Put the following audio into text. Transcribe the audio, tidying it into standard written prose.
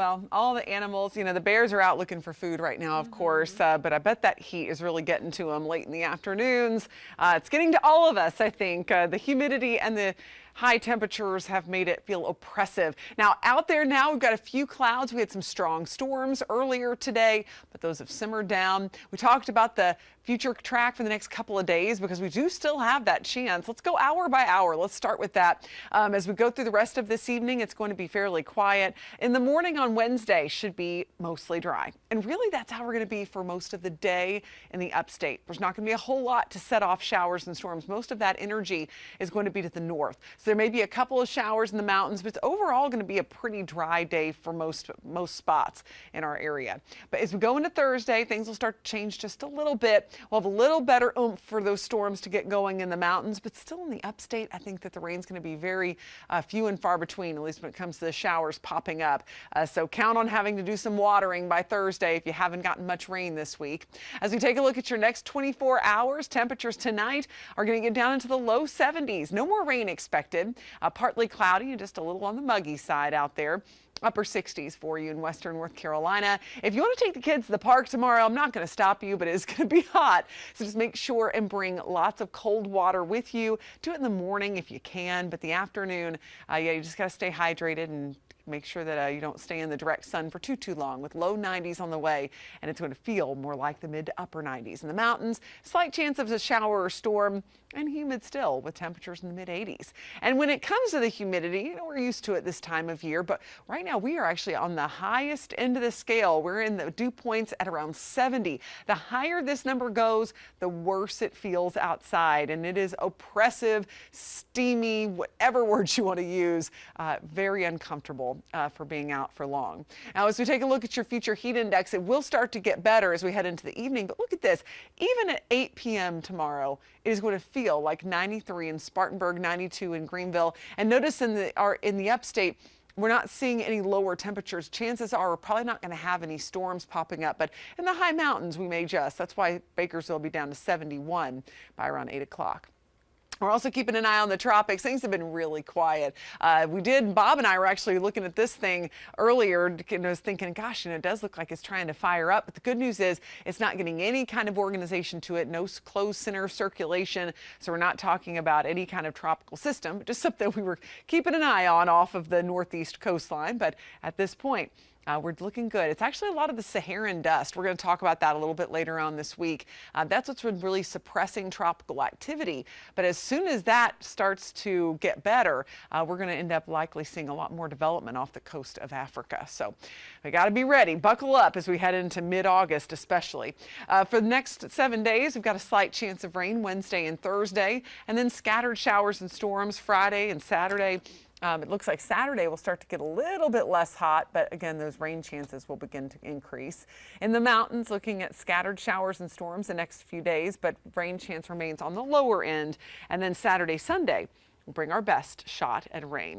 Well, all the animals, the bears are out looking for food right now, of course, but I bet that heat is really getting to them late in the afternoons. It's getting to all of us, I think. The humidity and the high temperatures have made it feel oppressive. Now, out there now, we've got a few clouds. We had some strong storms earlier today, but those have simmered down. We talked about the future track for the next couple of days because we do still have that chance. Let's go hour by hour. Let's start with that. As we go through the rest of this evening, it's going to be fairly quiet. In the morning on Wednesday should be mostly dry. And really, that's how we're going to be for most of the day in the upstate. There's not going to be a whole lot to set off showers and storms. Most of that energy is going to be to the north. So there may be a couple of showers in the mountains, but it's overall going to be a pretty dry day for most spots in our area. But as we go into Thursday, things will start to change just a little bit. We'll have a little better oomph for those storms to get going in the mountains, but still in the upstate, I think that the rain's going to be very few and far between, at least when it comes to the showers popping up. So count on having to do some watering by Thursday if you haven't gotten much rain this week. As we take a look at your next 24 hours, temperatures tonight are going to get down into the low 70s. No more rain expected. Partly cloudy and just a little on the muggy side out there. Upper 60s for you in western North Carolina. If you want to take the kids to the park tomorrow, I'm not going to stop you, but it's going to be hot. So just make sure and bring lots of cold water with you. Do it in the morning if you can, but the afternoon, you just got to stay hydrated and make sure that you don't stay in the direct sun for too long with low 90s on the way, and it's going to feel more like the mid to upper 90s. In the mountains, slight chance of a shower or storm, and humid still with temperatures in the mid 80s. And when it comes to the humidity, we're used to it this time of year, but right now we are actually on the highest end of the scale. We're in the dew points at around 70. The higher this number goes, the worse it feels outside, and it is oppressive, steamy, whatever words you want to use, very uncomfortable for being out for long. Now, as we take a look at your future heat index, it will start to get better as we head into the evening, but look at this. Even at 8 p.m. tomorrow, it is going to feel like 93 in Spartanburg, 92 in Greenville. And notice in the upstate, we're not seeing any lower temperatures. Chances are we're probably not going to have any storms popping up, but in the high mountains, we may just. That's why Bakersville will be down to 71 by around 8 o'clock. We're also keeping an eye on the tropics. Things have been really quiet. Bob and I were actually looking at this thing earlier and I was thinking, gosh, it does look like it's trying to fire up. But the good news is it's not getting any kind of organization to it, no closed center of circulation. So we're not talking about any kind of tropical system, but just something we were keeping an eye on off of the northeast coastline. But at this point, we're looking good. It's actually a lot of the Saharan dust. We're going to talk about that a little bit later on this week. That's what's been really suppressing tropical activity. But as soon as that starts to get better, we're going to end up likely seeing a lot more development off the coast of Africa. So we got to be ready. Buckle up as we head into mid-August, especially. For the next 7 days, we've got a slight chance of rain Wednesday and Thursday, and then scattered showers and storms Friday and Saturday. It looks like Saturday will start to get a little bit less hot, but again, those rain chances will begin to increase. In the mountains, looking at scattered showers and storms the next few days, but rain chance remains on the lower end. And then Saturday, Sunday, we'll bring our best shot at rain.